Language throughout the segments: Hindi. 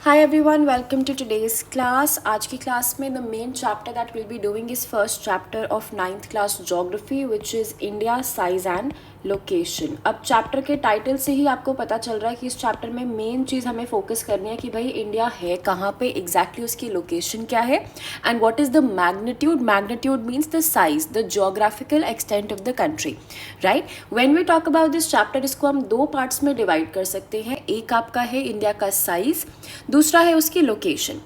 Hi everyone, welcome to today's class. आज की क्लास में the main chapter that we'll be doing is first chapter of 9th class geography which is India size and location. अब चैप्टर के टाइटल से ही आपको पता चल रहा है कि इस चैप्टर में मेन चीज़ हमें फोकस करनी है कि भाई इंडिया है कहाँ पे, एग्जैक्टली उसकी लोकेशन क्या है and what is the magnitude. Magnitude means the size, the geographical extent of the country, right. When we talk about this chapter, इसको हम दो पार्ट्स में डिवाइड कर सकते हैं. एक आपका है इंडिया का साइज, दूसरा है उसकी location.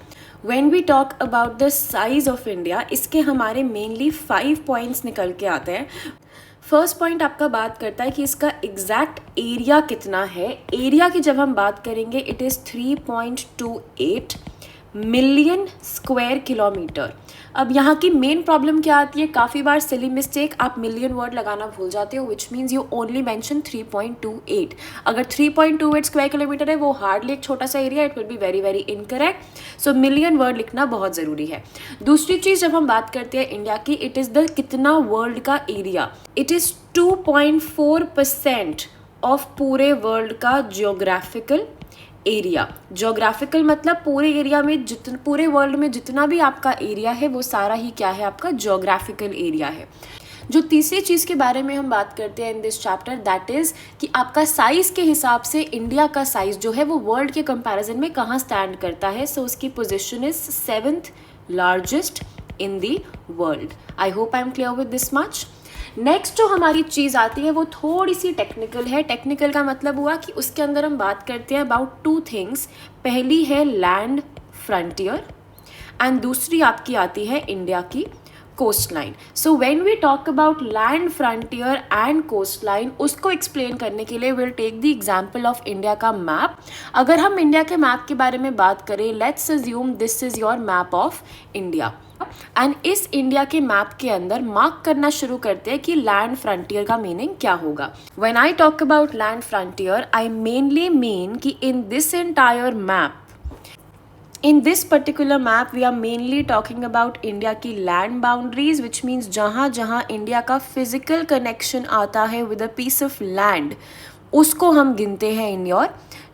When we talk about the size of India, इसके हमारे मेनली 5 पॉइंट्स निकल के आते हैं. फर्स्ट पॉइंट आपका बात करता है कि इसका एग्जैक्ट एरिया कितना है. एरिया की जब हम बात करेंगे it is 3.28 million square kilometre. अब यहाँ की मेन प्रॉब्लम क्या आती है, काफ़ी बार सिली मिस्टेक, आप मिलियन वर्ड लगाना भूल जाते हो which means you only mention 3.28. अगर 3.28 स्क्वायर किलोमीटर है वो हार्डली एक छोटा सा area, it will be very very incorrect. So million word लिखना बहुत ज़रूरी है. दूसरी चीज़ जब हम बात करते हैं इंडिया की, इट इज़ द कितना वर्ल्ड का एरिया. इट इज़ 2.4% ऑफ पूरे वर्ल्ड का जियोग्राफिकल एरिया. जोग्राफिकल मतलब पूरे एरिया में जितना, पूरे वर्ल्ड में जितना भी आपका एरिया है वो सारा ही क्या है, आपका जोग्राफिकल एरिया है. जो तीसरी चीज़ के बारे में हम बात करते हैं in this chapter, that is कि आपका साइज़ के हिसाब से इंडिया का साइज़ जो है वो वर्ल्ड के कंपैरिजन में कहाँ स्टैंड करता है. सो उसकी position is 7th largest in the world. I hope I am clear with this much. Next जो हमारी चीज़ आती है वो थोड़ी सी टेक्निकल है. टेक्निकल का मतलब हुआ कि उसके अंदर हम बात करते हैं अबाउट टू थिंग्स. पहली है लैंड फ्रंटियर एंड दूसरी आपकी आती है इंडिया की coast line. So when we talk about land frontier and coast line, उसको एक्सप्लेन करने के लिए will take the example of India का मैप. अगर हम इंडिया के मैप के बारे में बात करें, let's assume this is your map of India and इस इंडिया के मैप के अंदर मार्क करना शुरू करते हैं कि लैंड फ्रंटियर का मीनिंग क्या होगा. When I talk about land frontier, I mainly mean कि in this entire map, in this particular map we are mainly talking about India की land boundaries, which means जहाँ जहाँ इंडिया का physical connection आता है with a piece of land, उसको हम गिनते हैं in your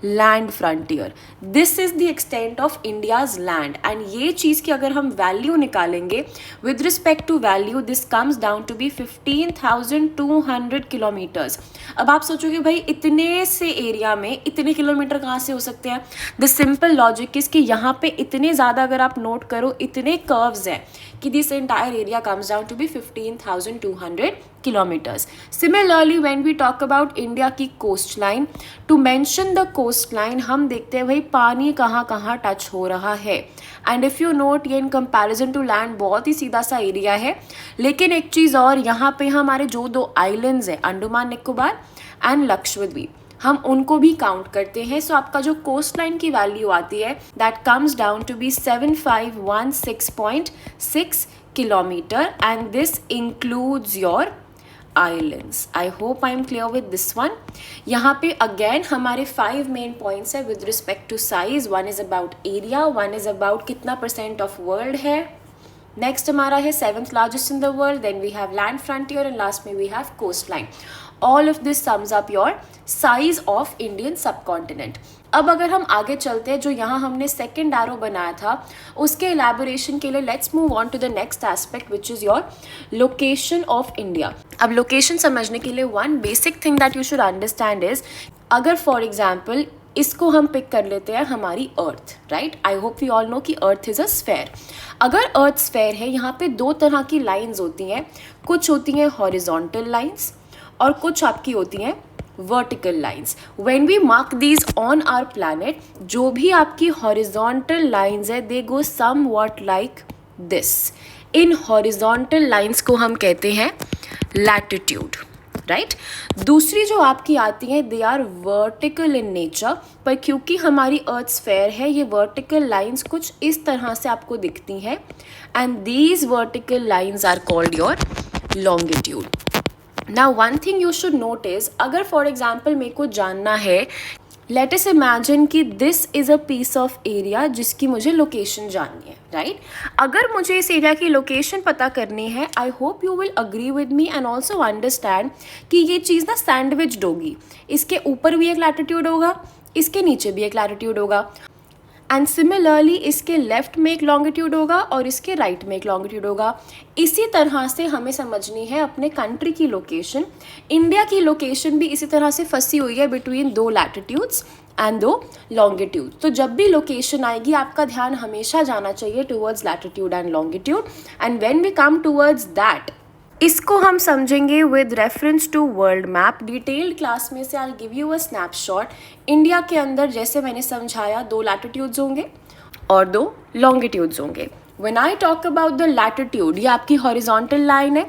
land frontier. This is the extent of India's land and ये चीज़ की अगर हम वैल्यू निकालेंगे with respect to value, this comes down to be 15,200 kilometres. अब आप सोचोगे भाई इतने से एरिया में इतने किलोमीटर कहाँ से हो सकते हैं. द सिंपल लॉजिक इज़ कि यहाँ पे इतने ज़्यादा अगर आप नोट करो, इतने कर्व्स हैं कि this entire area comes down to be 15,200 kilometers. Similarly, when we talk about India की coast line, to mention the coast line हम देखते हैं भाई पानी कहाँ कहाँ टच हो रहा है. एंड इफ़ यू नोट, ये इन कंपैरिजन टू लैंड बहुत ही सीधा सा एरिया है. लेकिन एक चीज़ और, यहाँ पे हमारे जो दो आइलैंड्स हैं, अंडमान निकोबार एंड लक्षद्वीप, हम उनको भी काउंट करते हैं. सो आपका जो कोस्ट लाइन की वैल्यू आती है that comes down to be 7516.6 kilometre and this includes your islands. I hope I am clear with this one. यहाँ पे again हमारे 5 main points है with respect to size. One is about area, one is about कितना % of world है. Next हमारा है 7th largest in the world. Then we have land frontier and last में we have coastline. All of this sums up your size of Indian subcontinent. अब अगर हम आगे चलते हैं, जो यहाँ हमने सेकेंड एरो बनाया था उसके एलैबोरेशन के लिए let's move on to the next aspect which is your location of India. अब लोकेशन समझने के लिए one basic thing that you should understand is, अगर फॉर एग्जाम्पल इसको हम पिक कर लेते हैं हमारी earth, right. I hope we all know कि अर्थ इज़ अ स्फेयर. अगर अर्थ स्फेयर है, यहाँ पे दो तरह की लाइन्स होती हैं. कुछ होती हैं हॉरिजॉन्टल लाइन्स और कुछ आपकी होती हैं vertical lines. When we mark these on our planet, जो भी आपकी हॉरिजॉन्टल लाइन्स है they go somewhat like this. इन हॉरिजॉन्टल लाइन्स को हम कहते हैं लैटिट्यूड, राइट. दूसरी जो आपकी आती हैं they are vertical in nature, पर क्योंकि हमारी अर्थ स्फेयर है ये वर्टिकल लाइन्स कुछ इस तरह से आपको दिखती हैं and these vertical lines are called your longitude. Now one thing you should note is, अगर for example मेरे को जानना है, let us imagine कि this is a piece of area जिसकी मुझे लोकेशन जाननी है, राइट. अगर मुझे इस एरिया की लोकेशन पता करनी है, I hope you will agree with me and also understand कि ये चीज़ ना सैंडविच्ड होगी. इसके ऊपर भी एक लैटिट्यूड होगा, इसके नीचे भी एक लैटिट्यूड होगा. एंड सिमिलरली इसके लेफ्ट में एक लॉन्गिट्यूड होगा और इसके राइट में एक लॉन्गिट्यूड होगा। इसी तरह से हमें समझनी है अपने कंट्री की लोकेशन। इंडिया की लोकेशन भी इसी तरह से फंसी हुई है बिटवीन दो लैटिट्यूड्स एंड दो लॉन्गिट्यूड। तो जब भी लोकेशन आएगी आपका ध्यान हमेशा जाना चाहिए towards latitude and longitude. And when we come towards that, इसको हम समझेंगे with reference to world map. Detailed class में से I will give you a snapshot. India के अंदर जैसे मैंने समझाया 2 लैटिट्यूड्स होंगे और 2 लॉन्गिट्यूड्स होंगे। When I talk about the latitude, ये आपकी हॉरिजॉन्टल लाइन है।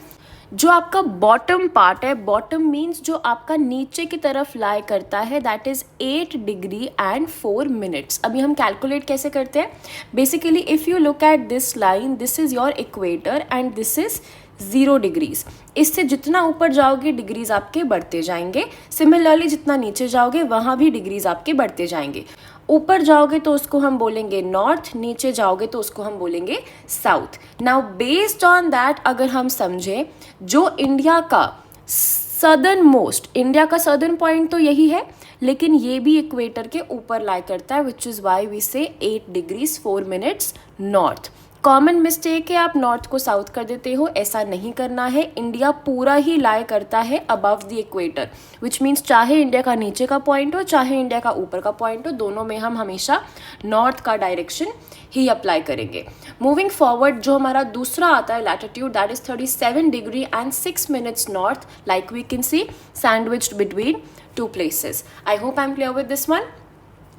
जो आपका बॉटम पार्ट है, बॉटम मीन्स जो आपका नीचे की तरफ लाई करता है, that is 8 degree and 4 minutes. अभी हम कैलकुलेट कैसे करते हैं? Basically if you look at this line, this is your equator and this is 0 degrees. इससे जितना ऊपर जाओगे डिग्रीज आपके बढ़ते जाएंगे। सिमिलरली जितना नीचे जाओगे वहाँ भी डिग्रीज आपके बढ़ते जाएंगे। ऊपर जाओगे तो उसको हम बोलेंगे नॉर्थ, नीचे जाओगे तो उसको हम बोलेंगे south. Now based on that अगर हम समझें, जो इंडिया का सदर्न मोस्ट, इंडिया का सदर्न पॉइंट तो यही है, लेकिन ये भी इक्वेटर के ऊपर लाई करता है, विच इज़ वाई वी से 8 degrees 4 minutes north. Common mistake है आप नॉर्थ को साउथ कर देते हो, ऐसा नहीं करना है। इंडिया पूरा ही लाई करता है above the equator, which means चाहे इंडिया का नीचे का पॉइंट हो चाहे इंडिया का ऊपर का पॉइंट हो, दोनों में हम हमेशा नॉर्थ का डायरेक्शन ही अप्लाई करेंगे। मूविंग फॉरवर्ड, जो हमारा दूसरा आता है latitude, that is 37 degree and 6 minutes north, like we can see sandwiched between 2 places. I hope I'm clear with this one.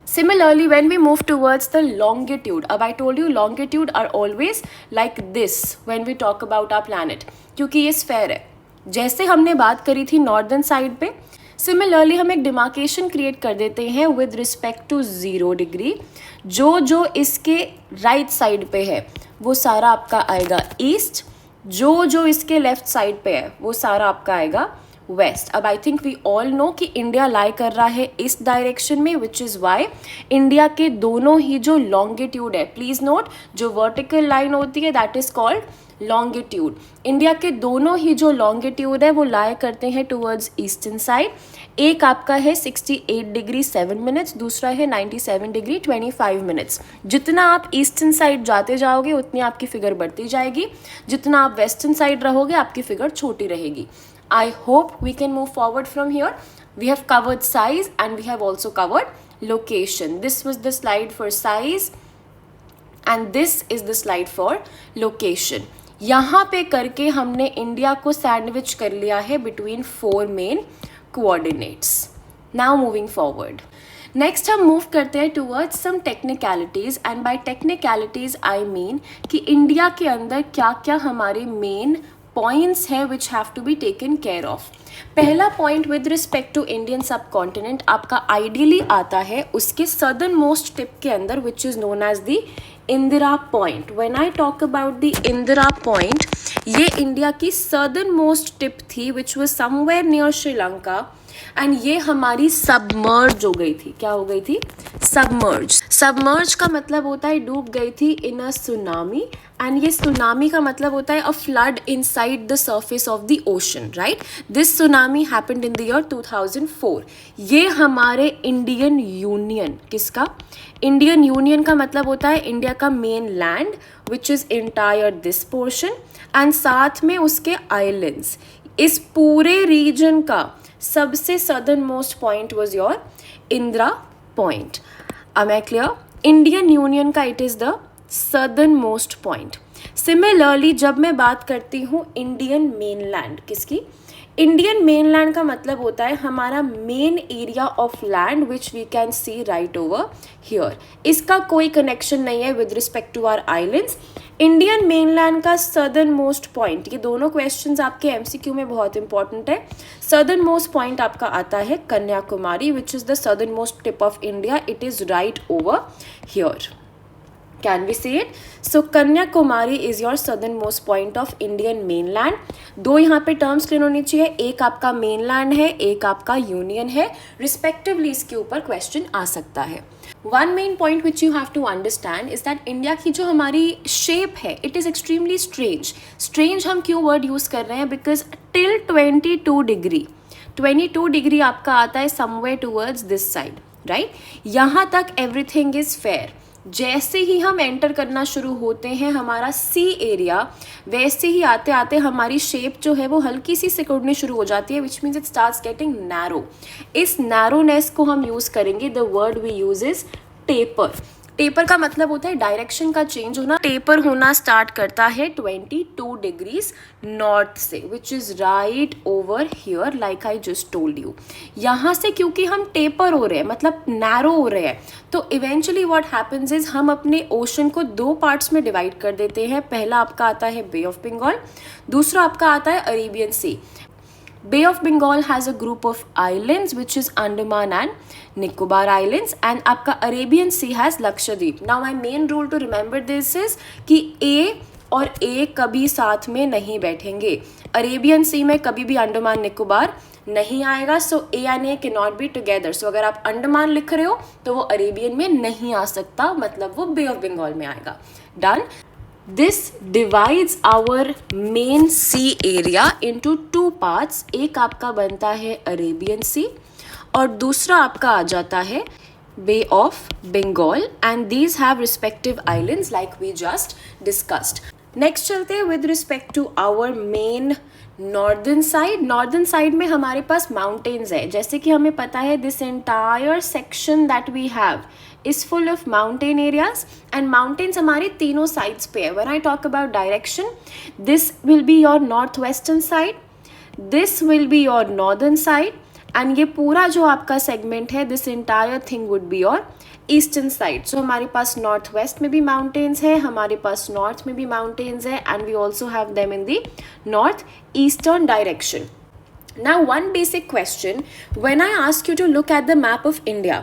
Similarly, when we move towards the longitude, अब I told you longitude are always like this when we talk about our planet, क्योंकि ये स्फेयर है। जैसे हमने बात करी थी नॉर्दर्न साइड पे, सिमिलरली हम एक डिमार्केशन क्रिएट कर देते हैं विद रिस्पेक्ट टू 0 डिग्री। जो इसके राइट साइड पे है वो सारा आपका आएगा ईस्ट, जो इसके लेफ्ट साइड पे है वो सारा आपका आएगा वेस्ट। अब I think we all know कि इंडिया लाई कर रहा है इस डायरेक्शन में, विच इज़ वाई इंडिया के दोनों ही जो लॉन्गिट्यूड है, प्लीज़ नोट, जो वर्टिकल लाइन होती है that is called longitude. India के दोनों ही जो लॉन्गिट्यूड है वो लाई करते हैं टूवर्ड्स ईस्टर्न साइड। एक आपका है 68 डिग्री 7 मिनट्स, दूसरा है 97 डिग्री 25 मिनट्स। जितना आप ईस्टर्न साइड जाते जाओगे उतनी आपकी फिगर बढ़ती जाएगी, जितना आप वेस्टर्न साइड रहोगे आपकी फिगर छोटी रहेगी। I hope we can move forward from here. We have covered size and we have also covered location. This was the slide for size and this is the slide for location. यहाँ पे करके हमने इंडिया को सैंडविच कर लिया है between 4 main coordinates. Now moving forward. Next हम मूव करते हैं towards some technicalities, and by technicalities I mean कि इंडिया के अंदर क्या क्या हमारे मेन पॉइंट्स हैं which have to be taken care of. पहला point with respect to Indian subcontinent आपका आइडियली आता है उसके सदर्न मोस्ट टिप के अंदर, which is known as the Indira Point. When I talk about the Indira Point, ये इंडिया की सदर्न मोस्ट टिप थी which was somewhere near Sri Lanka, and ये हमारी सबमर्ज हो गई थी। क्या हो गई थी? सबमर्ज। सबमर्ज का मतलब होता है डूब गई थी इन अ सुनामी, एंड ये सुनामी का मतलब होता है अ flood inside the surface of the ocean, right. This tsunami happened in the year 2004। ये हमारे इंडियन यूनियन, किसका? इंडियन यूनियन का मतलब होता है इंडिया का main land which is entire this portion, and साथ में उसके आइलैंड्स। इस पूरे रीजन का सबसे southern most point was your Indira point. Am I clear? Indian union का it is the southernmost point. Similarly जब मैं बात करती हूँ इंडियन मेनलैंड, किसकी? इंडियन मेनलैंड का मतलब होता है हमारा main area of land which we can see right over here. इसका कोई कनेक्शन नहीं है with respect to our islands. Indian mainland का सदर्न मोस्ट पॉइंट, ये दोनों क्वेश्चंस आपके एमसीक्यू में बहुत इंपॉर्टेंट है। सदर्न मोस्ट पॉइंट आपका आता है Kanyakumari, which is the southernmost tip of India. It is right over here. Can we see it? So Kanyakumari is your southern most point of Indian mainland. दो यहाँ पे टर्म्स क्लियर होनी चाहिए, एक आपका मेनलैंड है, एक आपका यूनियन है, रिस्पेक्टिवली इसके ऊपर क्वेश्चन आ सकता है। One main point which you have to understand is that India की जो हमारी शेप है it is extremely strange. Strange हम क्यों वर्ड यूज़ कर रहे हैं? बिकॉज टिल 22 डिग्री, 22 डिग्री आपका आता है somewhere towards this side, right. यहाँ तक एवरीथिंग इज़ फेयर। जैसे ही हम एंटर करना शुरू होते हैं हमारा सी एरिया, वैसे ही आते आते हमारी शेप जो है वो हल्की सी सिकुड़नी शुरू हो जाती है, which means it starts getting narrow. इस नैरोनेस को हम यूज़ करेंगे, the word we use is taper. Taper का मतलब होता है डायरेक्शन का चेंज होना। टेपर होना स्टार्ट करता है 22 डिग्रीज नॉर्थ से, which is right over here like I just told you. यहाँ से क्योंकि हम टेपर हो रहे हैं मतलब नैरो हो रहे हैं, तो इवेंचुअली व्हाट हैपन्स इज हम अपने ओशन को 2 पार्ट्स में डिवाइड कर देते हैं। पहला आपका आता है बे ऑफ बंगाल, दूसरा आपका आता है Arabian Sea. Bay of Bengal has a group of islands which is Andaman and Nicobar Islands, and आपका Arabian Sea has Lakshadweep. Now my main rule to remember this is कि A और A कभी साथ में नहीं बैठेंगे। Arabian Sea में कभी भी अंडमान निकोबार नहीं आएगा, so A and A cannot be together. So अगर आप अंडमान लिख रहे हो तो वो अरेबियन में नहीं आ सकता, मतलब वो Bay of Bengal में आएगा। Done? This divides our main sea area into 2 parts. एक आपका बनता है अरेबियन सी और दूसरा आपका आ जाता है bay of Bengal, and these have respective islands like we just discussed. Next चलते हैं with respect to our main northern side. Northern side में हमारे पास माउंटेन्स है, जैसे कि हमें पता है this entire section that we have is full of mountain areas, and mountains हमारे तीनों साइड्स पे है। When I talk about direction, this will be your north western side, this will be your northern side, and ये पूरा जो आपका सेगमेंट है this entire thing would be your eastern side. So हमारे पास नॉर्थ वेस्ट में भी माउंटेन्स है, हमारे पास नॉर्थ में भी माउंटेन्स है, and we also have them in the north eastern direction. Now one basic question, when I ask you to look at the map of India,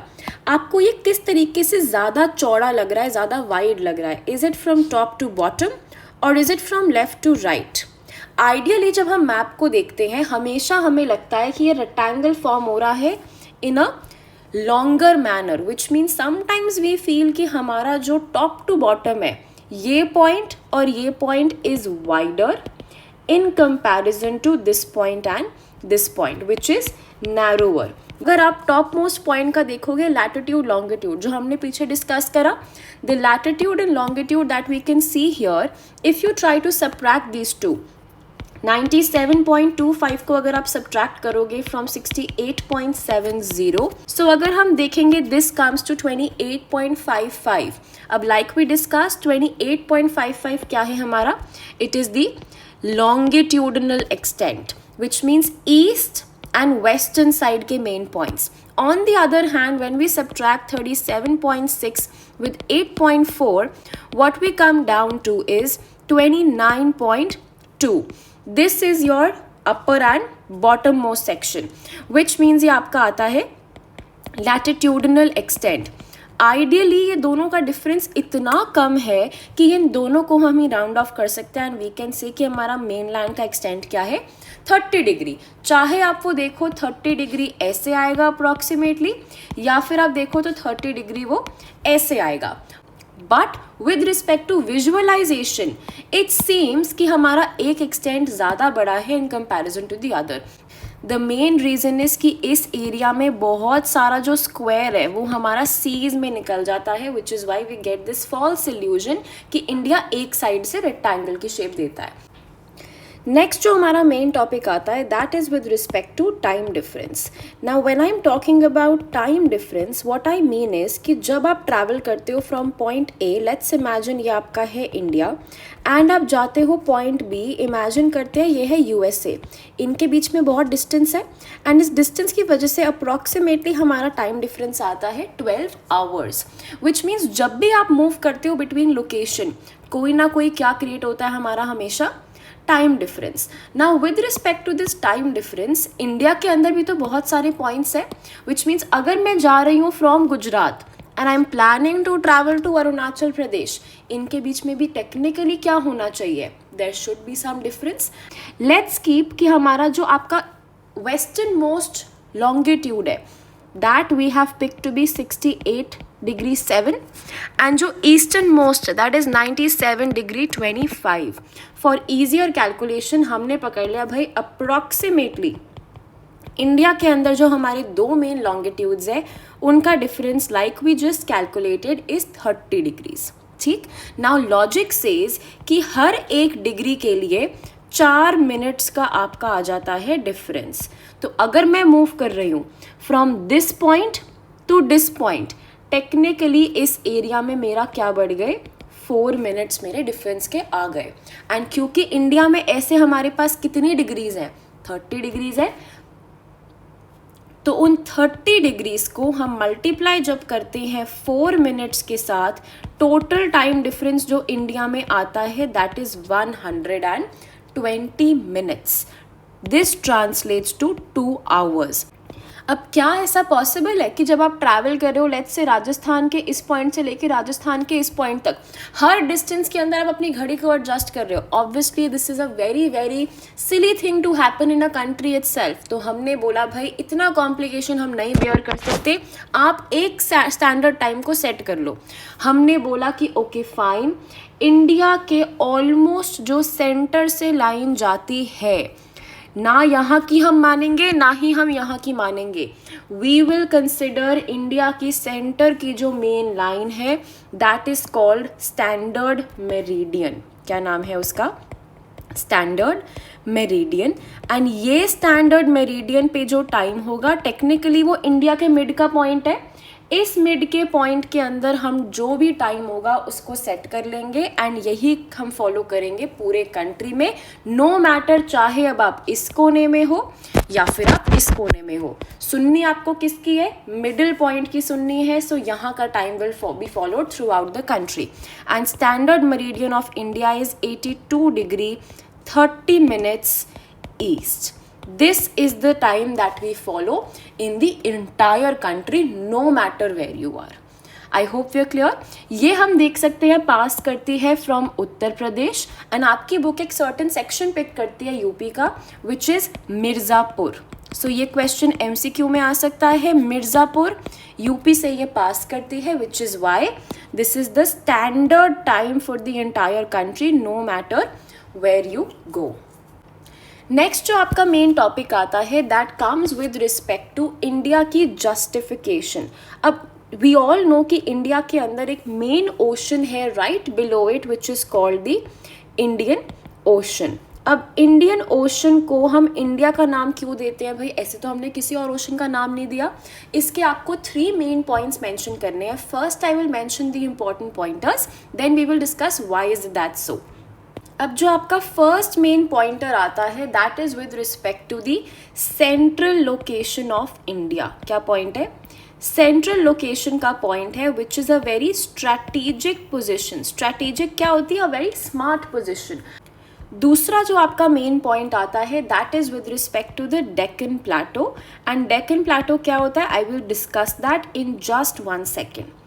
आपको ये किस तरीके से ज़्यादा चौड़ा लग रहा है, ज़्यादा वाइड लग रहा है? Is it from top to bottom or is it from left to right? Ideally जब हम मैप को देखते हैं हमेशा हमें लगता है कि ये रेक्टेंगल फॉर्म हो रहा है in a longer manner, which means sometimes we feel कि हमारा जो टॉप टू बॉटम है ये पॉइंट और ये point is wider in comparison to this point and this point which is narrower. अगर आप टॉप मोस्ट पॉइंट का देखोगे लैटिट्यूड लॉन्गिट्यूड जो हमने पीछे डिस्कस करा, the latitude and longitude that we can see here, if you try to subtract these two, 97.25 को अगर आप सब्ट्रैक्ट करोगे फ्रॉम 68.70, सो अगर हम देखेंगे दिस कम्स टू 28.55। अब लाइक वी डिस्कस 28.55 क्या है हमारा, it is the longitudinal extent, which means east and western side के main points. On the other hand, when we subtract 37.6 with 8.4, what we come down to is 29.2. This is your upper and bottommost section, which means ये आपका आता है latitudinal extent. आइडियली ये दोनों का डिफरेंस इतना कम है कि इन दोनों को हम ही राउंड ऑफ कर सकते हैं, एंड वी कैन से कि हमारा मेन लैंड का एक्सटेंट क्या है 30 डिग्री। चाहे आप वो देखो 30 डिग्री ऐसे आएगा अप्रॉक्सीमेटली, या फिर आप देखो तो 30 डिग्री वो ऐसे आएगा। But with respect to visualisation it seems कि हमारा एक एक्सटेंट ज़्यादा बड़ा है in comparison to the other. The main reason is कि इस एरिया में बहुत सारा जो स्क्वायर है वो हमारा सीज में निकल जाता है, which is why we get this false illusion कि इंडिया एक साइड से रेक्टेंगल की शेप देता है। नेक्स्ट जो हमारा मेन टॉपिक आता है that is with respect to time difference. Now when I am talking about time difference, what I mean is कि जब आप ट्रैवल करते हो from point A, let's imagine ये आपका है इंडिया, एंड आप जाते हो पॉइंट बी, इमेजिन करते हैं ये है यूएसए, इनके बीच में बहुत डिस्टेंस है, एंड इस डिस्टेंस की वजह से अप्रॉक्सीमेटली हमारा टाइम डिफरेंस आता है 12 आवर्स, विच मीन्स जब भी आप मूव करते हो बिटवीन लोकेशन कोई ना कोई क्या क्रिएट होता है हमारा हमेशा time difference. Now with respect to this time difference, India के अंदर भी तो बहुत सारे पॉइंट्स है, विच मीन्स अगर मैं जा रही हूँ from Gujarat and I am planning to travel to Arunachal Pradesh, इनके बीच में भी टेक्निकली क्या होना चाहिए, there should be some difference. Let's keep कि हमारा जो आपका वेस्टर्न मोस्ट लॉन्गिट्यूड है that we have pick to be 68 degree 7, and जो eastern most that is 97 degree 25। For easier calculation हमने पकड़ लिया भाई अप्रॉक्सीमेटली इंडिया के अंदर जो हमारे दो मेन लॉन्गिट्यूड्स है उनका difference like we just calculated is 30 degrees. ठीक. नाउ लॉजिक सेज कि हर एक डिग्री के लिए 4 मिनट्स का आपका आ जाता है डिफरेंस. तो अगर मैं मूव कर रही हूँ from this point two this point, technically इस एरिया में मेरा क्या बढ़ गए, 4 मिनट्स मेरे डिफरेंस के आ गए. एंड क्योंकि इंडिया में ऐसे हमारे पास कितनी डिग्रीज हैं, 30 डिग्रीज है, तो उन 30 डिग्रीज को हम मल्टीप्लाई जब करते हैं 4 मिनट्स के साथ, टोटल टाइम डिफरेंस जो इंडिया में आता है that is 120 minutes. This translates to 2 hours. अब क्या ऐसा पॉसिबल है कि जब आप ट्रैवल कर रहे हो लेट्स से राजस्थान के इस पॉइंट से लेके राजस्थान के इस पॉइंट तक, हर डिस्टेंस के अंदर आप अपनी घड़ी को एडजस्ट कर रहे हो. Obviously this is a very very silly thing to happen in a country itself. तो हमने बोला भाई इतना कॉम्प्लिकेशन हम नहीं बेयर कर सकते, आप एक स्टैंडर्ड टाइम को सेट कर लो. हमने बोला कि ओके फाइन, इंडिया के ऑलमोस्ट जो सेंटर से लाइन जाती है, ना यहाँ की हम मानेंगे ना ही हम यहाँ की मानेंगे. वी विल कंसिडर इंडिया की सेंटर की जो मेन लाइन है that is called standard meridian. क्या नाम है उसका, स्टैंडर्ड मेरिडियन. एंड ये स्टैंडर्ड मेरिडियन पे जो टाइम होगा टेक्निकली वो इंडिया के मिड का पॉइंट है. इस मिड के पॉइंट के अंदर हम जो भी टाइम होगा उसको सेट कर लेंगे एंड यही हम फॉलो करेंगे पूरे कंट्री में, नो मैटर चाहे अब आप इस कोने में हो या फिर आप इस कोने में हो. सुननी आपको किसकी है, मिडिल पॉइंट की सुननी है. सो यहाँ का time will be followed through out the country. And standard meridian of India is 82 degree 30 minutes east. This is the time that we follow in the entire country, no matter where you are. I hope we are clear. ये हम देख सकते हैं पास करती है फ्रॉम उत्तर प्रदेश एंड आपकी बुक एक सर्टन सेक्शन पिक करती है यूपी का विच इज़ मिर्ज़ापुर. सो ये क्वेश्चन MCQ में आ सकता है. मिर्ज़ापुर यूपी से ये पास करती है which is why this is the standard time for the entire country no matter where you go. Next जो आपका मेन टॉपिक आता है that comes with respect to India की जस्टिफिकेशन. अब वी ऑल नो कि इंडिया के अंदर एक मेन ओशन है right below it which is called the Indian Ocean. अब इंडियन ओशन को हम इंडिया का नाम क्यों देते हैं भाई, ऐसे तो हमने किसी और ओशन का नाम नहीं दिया. इसके आपको 3 मेन पॉइंट्स मेंशन करने हैं. First I will mention the important pointers, then we will discuss why is that so. अब जो आपका फर्स्ट मेन पॉइंटर आता है that is with respect to the central location of India. क्या पॉइंट है, सेंट्रल लोकेशन का पॉइंट है which is a very strategic position. Strategic क्या होती है, अ वेरी स्मार्ट पोजिशन. दूसरा जो आपका मेन पॉइंट आता है that is with respect to the Deccan plateau. And Deccan plateau क्या होता है, I will discuss that in just 1 second.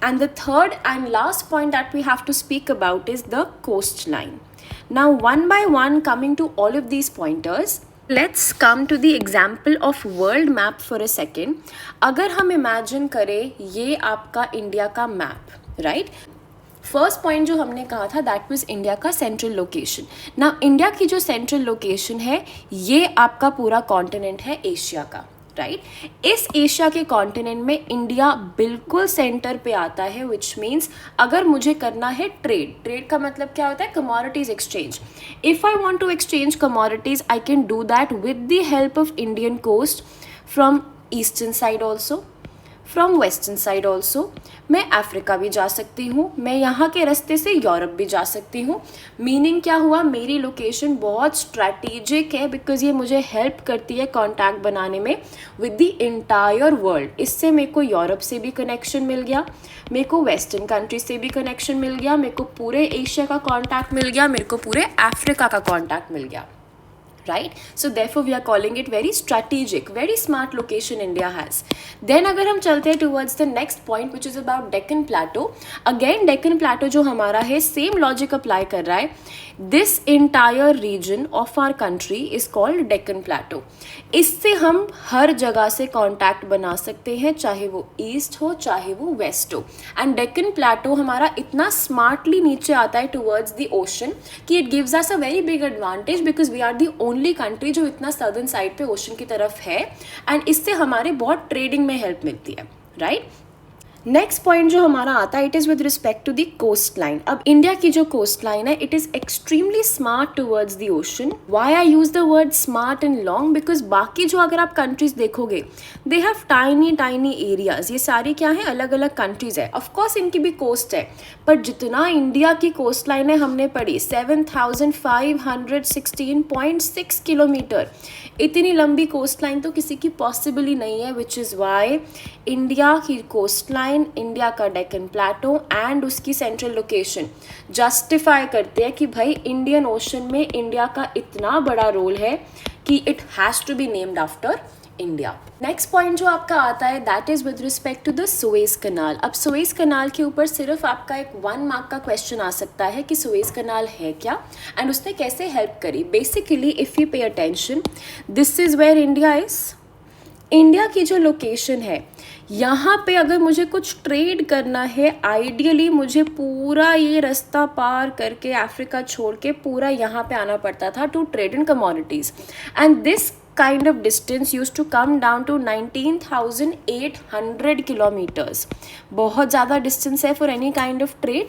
And the third and last point that we have to speak about is the coastline. Now one by one coming to all of these pointers, let's come to the example of world map for a second. अगर हम imagine करें ये आपका इंडिया का मैप राइट. फर्स्ट पॉइंट जो हमने कहा था दैट वाज इंडिया का सेंट्रल लोकेशन. ना इंडिया की जो सेंट्रल लोकेशन है ये आपका पूरा कॉन्टिनेंट है एशिया का राइट. इस एशिया के कॉन्टिनेंट में इंडिया बिल्कुल सेंटर पे आता है विच मीन्स अगर मुझे करना है ट्रेड का मतलब क्या होता है, commodities exchange. If I want to exchange commodities I can do that with the help of Indian coast from eastern side also, from western side also. मैं अफ्रीका भी जा सकती हूँ, मैं यहाँ के रास्ते से यूरोप भी जा सकती हूँ. मीनिंग क्या हुआ, मेरी लोकेशन बहुत स्ट्रैटेजिक है बिकॉज ये मुझे हेल्प करती है कॉन्टैक्ट बनाने में विद द इंटायर वर्ल्ड. इससे मेरे को यूरोप से भी कनेक्शन मिल गया, मेरे को वेस्टर्न कंट्री से भी कनेक्शन मिल गया, मेरे को पूरे एशिया का कॉन्टैक्ट मिल गया, मेरे को पूरे अफ्रीका का कॉन्टैक्ट मिल गया. right? So therefore we are calling it very strategic, very smart location India has. Then अगर हम चलते हैं towards the next point which is about Deccan Plateau. Again Deccan Plateau जो हमारा है same logic apply कर रहा है. This entire region of our country is called Deccan plateau. इससे हम हर जगह से कांटेक्ट बना सकते हैं, चाहे वो ईस्ट हो चाहे वो वेस्ट हो। एंड डेक्कन प्लेटो हमारा इतना स्मार्टली नीचे आता है टुवर्ड्स द ओशन कि it gives us a very big advantage because we are the only country जो इतना सदर्न साइड पे ओशन की तरफ है, एंड इससे हमारे बहुत ट्रेडिंग में हेल्प मिलती है, राइट। नेक्स्ट पॉइंट जो हमारा आता है, it is with respect to the coast line. अब इंडिया की जो कोस्ट लाइन है, it is extremely smart towards the ocean. Why I use the word smart and long, because बाकी जो अगर आप कंट्रीज देखोगे, they have tiny tiny areas. ये सारी क्या है, अलग अलग कंट्रीज है। ऑफकोर्स इनकी भी कोस्ट है, पर जितना इंडिया की कोस्ट लाइन है हमने पढ़ी 7516.6 किलोमीटर, इतनी लंबी कोस्ट लाइन तो किसी की पॉसिबल ही नहीं है, विच इज़ वाई इंडिया की कोस्ट लाइन, इंडिया का डेक्कन प्लेटो एंड उसकी सेंट्रल लोकेशन जस्टिफाई करते हैं कि भाई इंडियन ओशन में इंडिया का इतना बड़ा रोल है कि it has to be named after India. Next point जो आपका आता है, that is with respect to the Suez canal. अब सुएज कनाल के ऊपर सिर्फ आपका एक 1 मार्क का क्वेश्चन आ सकता है कि सुएज कनाल है क्या एंड उसने कैसे हेल्प करी। Basically if you pay attention, this is where India is. India की जो लोकेशन है, यहाँ पे अगर मुझे कुछ ट्रेड करना है, आइडियली मुझे पूरा ये रास्ता पार करके अफ्रीका छोड़ के पूरा यहाँ पे आना पड़ता था to trade in commodities, and this kind of distance used to come down to 19,800 kilometers। बहुत ज़्यादा डिस्टेंस है for any kind of trade.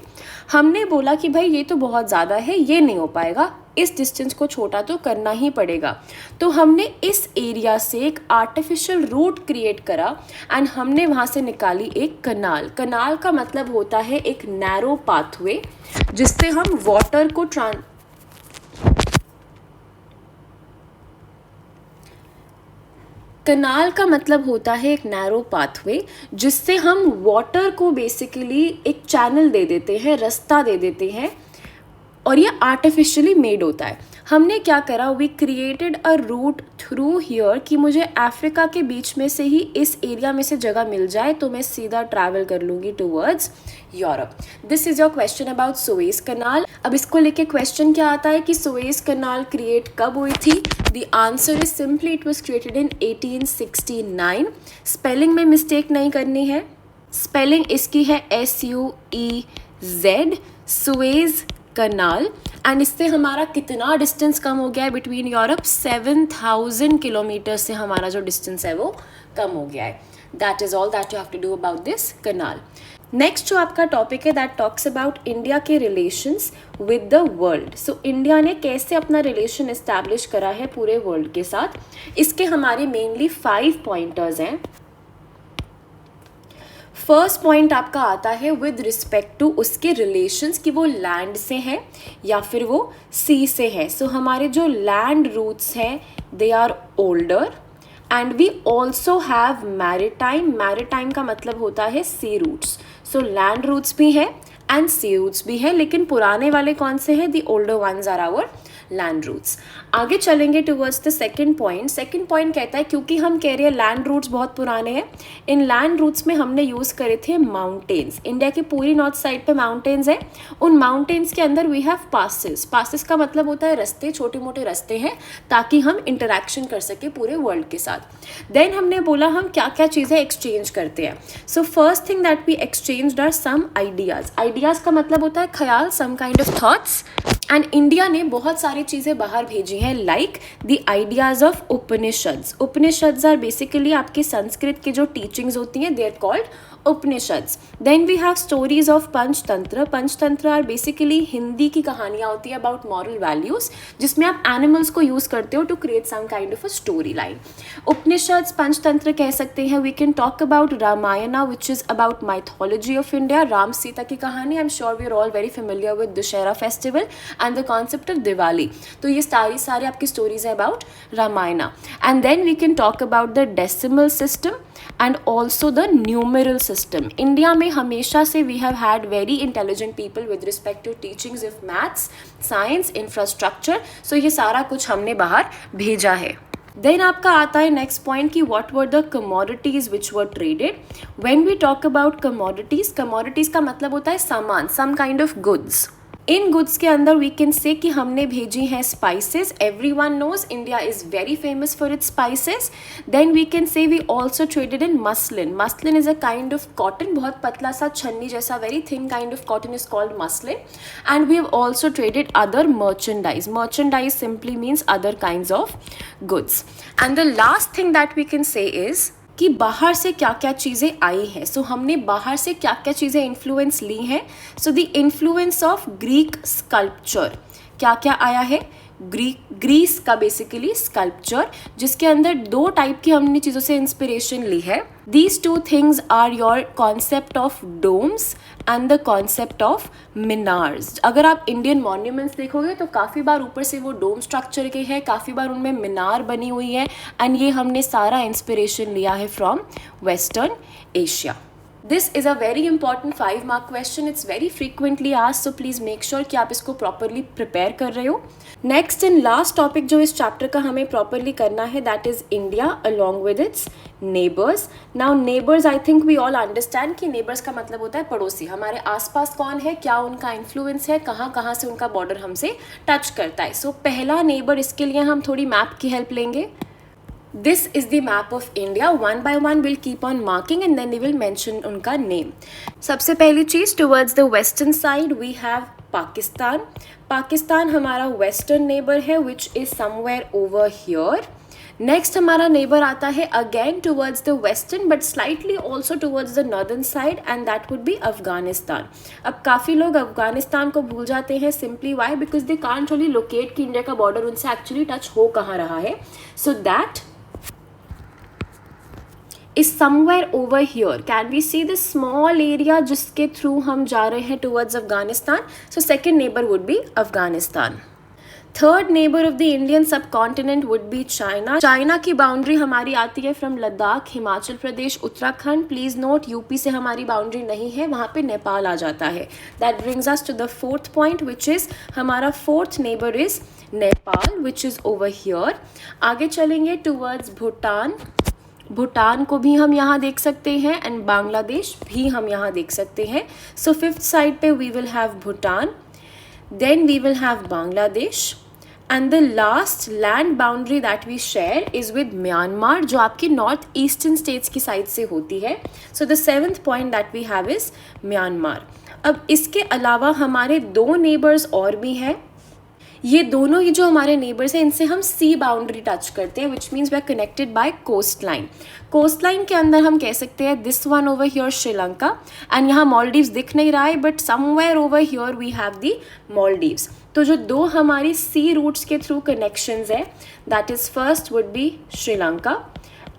हमने बोला कि भाई ये तो बहुत ज़्यादा है, ये नहीं हो पाएगा, इस डिस्टेंस को छोटा तो करना ही पड़ेगा। तो हमने इस एरिया से एक आर्टिफिशियल रूट क्रिएट करा एंड हमने वहाँ से निकाली एक कनाल। कनाल का मतलब होता है एक नैरो पाथवे जिससे हम वाटर को कनाल का मतलब होता है एक नैरो पाथवे जिससे हम वाटर को बेसिकली एक चैनल दे देते हैं, रास्ता दे देते हैं, और ये आर्टिफिशियली मेड होता है। हमने क्या करा, we created a route through here कि मुझे अफ्रीका के बीच में से ही इस एरिया में से जगह मिल जाए तो मैं सीधा ट्रैवल कर लूँगी towards Europe. This is your question about Suez canal. अब इसको लेके क्वेश्चन क्या आता है कि सुएज कनाल क्रिएट कब हुई थी। The answer is simply it was created in 1869। Spelling में मिस्टेक नहीं करनी है, स्पेलिंग इसकी है SUEZ, सुएज कनाल। एंड इससे हमारा कितना डिस्टेंस कम हो गया है बिटवीन यूरोप, 7000 किलोमीटर से हमारा जो डिस्टेंस है वो कम हो गया है। That is all that you have to do about this canal. Next जो आपका टॉपिक है दैट टॉक्स अबाउट इंडिया के relations with the world. So India ने कैसे अपना रिलेशन एस्टैब्लिश करा है पूरे वर्ल्ड के साथ, इसके हमारे मेनली 5 पॉइंटर्स हैं। फर्स्ट पॉइंट आपका आता है विद रिस्पेक्ट टू उसके रिलेशंस कि वो लैंड से है या फिर वो सी से है। सो हमारे जो लैंड रूट्स हैं they are older and we also have maritime. Maritime का मतलब होता है sea routes. So land routes भी है एंड सी रूट्स भी है, लेकिन पुराने वाले कौन से हैं, the older ones are our land routes. आगे चलेंगे towards the second point. Second point कहता है क्योंकि हम कह रहे हैं लैंड रूट्स बहुत पुराने हैं, इन लैंड रूट्स में हमने यूज़ करे थे माउंटेन्स। इंडिया की पूरी नॉर्थ साइड पे माउंटेन्स है, उन माउंटेन्स के अंदर वी हैव पासेस। पासेस का मतलब होता है रास्ते, छोटे मोटे रास्ते हैं ताकि हम इंटरेक्शन कर सके पूरे वर्ल्ड के साथ। देन हमने बोला हम क्या क्या चीज़ें एक्सचेंज करते हैं। So first thing that we exchanged are some ideas. Ideas का मतलब होता है ख्याल, some kind of thoughts. And India ने बहुत सारी चीज़ें बाहर भेजी हैं like the ideas of Upanishads. Upanishads are basically आपकी संस्कृत की जो टीचिंग्स होती हैं, they are called Upanishads. Then we have stories of Panchatantra. Panchatantra are basically Hindi की कहानियाँ होती है अबाउट मॉरल वैल्यूज़, जिसमें आप एनिमल्स को यूज़ करते हो to create some kind of a story line. Upanishads Panchatantra कह सकते हैं। We can talk about Ramayana which is about mythology of India, Ram Sita की कहानी। I am sure we are all very familiar with Dussehra festival and the concept of Diwali. तो ये सारी आपकी स्टोरीज है about Ramayana. And then we can talk about the decimal system and also the numeral system. India में हमेशा से we have had very intelligent people with respect to teachings of maths, science, infrastructure. So ये सारा कुछ हमने बाहर भेजा है। देन आपका आता है नेक्स्ट पॉइंट कि what were the commodities which were traded. When we talk about commodities, commodities का मतलब होता है सामान, सम काइंड ऑफ गुड्स। इन गुड्स के अंदर वी कैन से कि हमने भेजी हैं spices, everyone knows India is very famous for its spices. Then we can say we also traded in muslin. Muslin is a kind of cotton, बहुत पतला सा छन्नी जैसा very thin kind of cotton is called muslin. And we have also traded other merchandise. Merchandise simply means other kinds of goods. And the last thing that we can say is कि बाहर से क्या क्या चीज़ें आई हैं. सो हमने बाहर से क्या क्या चीज़ें इन्फ्लुएंस ली हैं. So the influence of Greek sculpture, क्या क्या आया है ग्रीस का बेसिकली स्कल्पचर, जिसके अंदर दो टाइप की हमने चीज़ों से इंस्पिरेशन ली है. These two things are your concept of domes and the concept of minarets. अगर आप इंडियन मॉन्यूमेंट्स देखोगे तो काफ़ी बार ऊपर से वो डोम स्ट्रक्चर के है, काफ़ी बार उनमें मीनार बनी हुई है. एंड ये हमने सारा इंस्पिरेशन लिया है from western Asia. This is a very important 5 mark question. It's very frequently asked, so please make sure कि आप इसको properly prepare कर रहे हो. Next and last topic जो इस chapter का हमें properly करना है, that is India along with its neighbors. Now neighbors, I think we all understand कि neighbors का मतलब होता है पड़ोसी. हमारे आसपास कौन है, क्या उनका influence है, कहाँ कहाँ से उनका border हमसे touch करता है. So पहला neighbor, इसके लिए हम थोड़ी map की help लेंगे. This is the map of India. One by one we'll keep on marking and then we will mention उनका name. सबसे पहली चीज़, towards the western side we have Pakistan. Pakistan हमारा western neighbor है which is somewhere over here. Next हमारा neighbor आता है again towards the western but slightly also towards the northern side and that would be Afghanistan. अब काफ़ी लोग अफगानिस्तान को भूल जाते हैं. Simply why? Because they can't really locate कि इंडिया का border उनसे actually touch हो कहाँ रहा है. So that is somewhere over here. Can we see this small area जिसके थ्रू हम जा रहे हैं towards Afghanistan? So second neighbor would be Afghanistan. Third neighbor of the Indian subcontinent would be China. China की बाउंड्री हमारी आती है from Ladakh, Himachal Pradesh, Uttarakhand. Please note UP से हमारी बाउंड्री नहीं है, वहाँ पे नेपाल आ जाता है. That brings us to the fourth point which is हमारा fourth neighbor is Nepal which is over here. आगे चलेंगे towards भूटान. भूटान को भी हम यहाँ देख सकते हैं एंड बांग्लादेश भी हम यहाँ देख सकते हैं. सो फिफ्थ साइड पे we will have Bhutan, then we will have Bangladesh and the last land boundary that we share is with Myanmar जो आपकी नॉर्थ ईस्टर्न स्टेट्स की साइड से होती है. So the seventh point that we have is Myanmar. अब इसके अलावा हमारे दो नेबर्स और भी हैं. ये दोनों ही जो हमारे नेबर्स हैं इनसे हम सी बाउंड्री टच करते हैं which means we are connected by coast line. Coast line के अंदर हम कह सकते हैं this one over here Sri Lanka and यहाँ मॉलडीव्स दिख नहीं रहा है but somewhere over here we have the Maldives. तो जो दो हमारी सी रूट्स के थ्रू कनेक्शंस है that is first would be Sri Lanka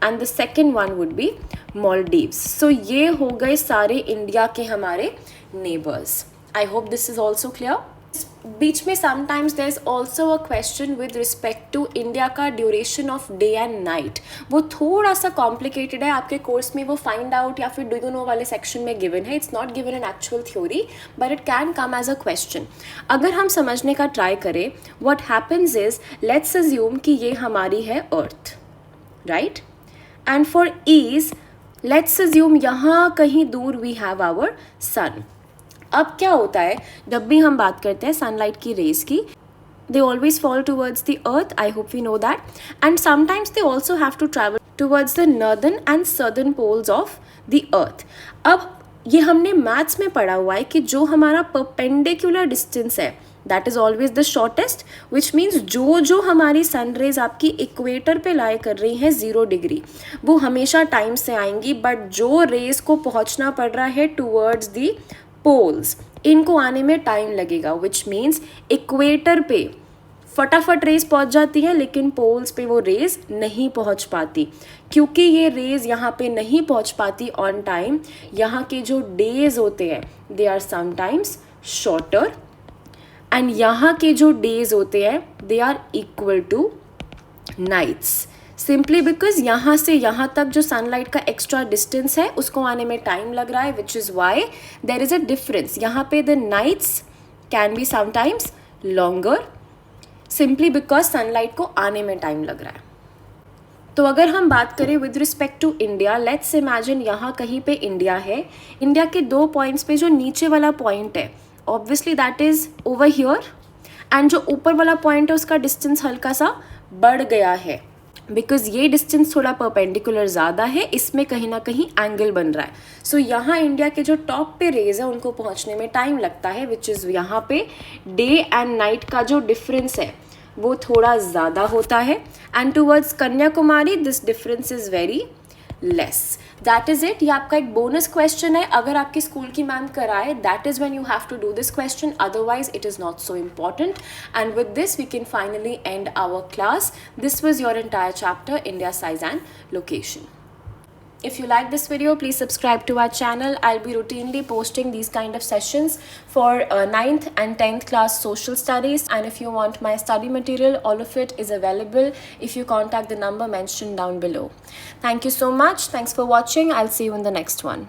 and the second one would be Maldives. So ये हो गए सारे इंडिया के हमारे neighbours. I hope this is also clear. बीच में sometimes there is also a question with respect to India का duration of day and night. वो थोड़ा सा कॉम्प्लिकेटेड है, आपके कोर्स में वो फाइंड आउट या फिर डू यू नो वाले सेक्शन में गिवन है. It's not given in actual theory but it can come as a question. अगर हम समझने का ट्राई करें what happens is let's assume कि ये हमारी है earth, right, and for ease let's assume यहाँ कहीं दूर वी हैव आवर सन. अब क्या होता है जब भी हम बात करते हैं सनलाइट की रेज की, they always fall towards the earth. I hope we know that. And sometimes they also have to travel towards the northern and southern poles of the earth. अब ये हमने मैथ्स में पढ़ा हुआ है कि जो हमारा परपेंडिकुलर डिस्टेंस है that is always the shortest which means जो हमारी सन रेज आपकी इक्वेटर पे लाई कर रही हैं 0 डिग्री वो हमेशा टाइम से आएंगी. बट जो रेज को पहुंचना पड़ रहा है टूवर्ड्स दी पोल्स इनको आने में टाइम लगेगा विच मीन्स इक्वेटर पे फटाफट रेज पहुंच जाती है लेकिन पोल्स पे वो रेज नहीं पहुंच पाती. क्योंकि ये रेज यहाँ पे नहीं पहुंच पाती ऑन टाइम, यहाँ के जो डेज होते हैं they are sometimes shorter and यहाँ के जो डेज होते हैं they are equal to nights. Simply because यहाँ से यहाँ तक जो सनलाइट का एक्स्ट्रा डिस्टेंस है उसको आने में टाइम लग रहा है which is why there is a difference. यहाँ पे the nights can be sometimes longer simply because sunlight को आने में टाइम लग रहा है. तो अगर हम बात करें with respect to India, let's imagine यहाँ कहीं पे इंडिया है. इंडिया के 2 पॉइंट्स पे जो नीचे वाला पॉइंट है obviously that is over here, and जो ऊपर वाला पॉइंट है उसका डिस्टेंस हल्का सा बढ़ गया है बिकॉज ये डिस्टेंस थोड़ा परपेंडिकुलर ज़्यादा है, इसमें कहीं ना कहीं एंगल बन रहा है. सो यहाँ इंडिया के जो टॉप पे रेज है उनको पहुँचने में टाइम लगता है, विच इज़ यहाँ पे डे एंड नाइट का जो डिफरेंस है वो थोड़ा ज़्यादा होता है. And towards Kanyakumari this difference is very less. That is it. ये आपका एक बोनस क्वेश्चन है. अगर आपकी स्कूल की मैम कराए that is when you have to do this question, otherwise it is not so important. And with this we can finally end our class. This was your entire chapter India size and location. If you like this video, please subscribe to our channel. I'll be routinely posting these kind of sessions for 9th and 10th class social studies. And if you want my study material, all of it is available if you contact the number mentioned down below. Thank you so much. Thanks for watching. I'll see you in the next one.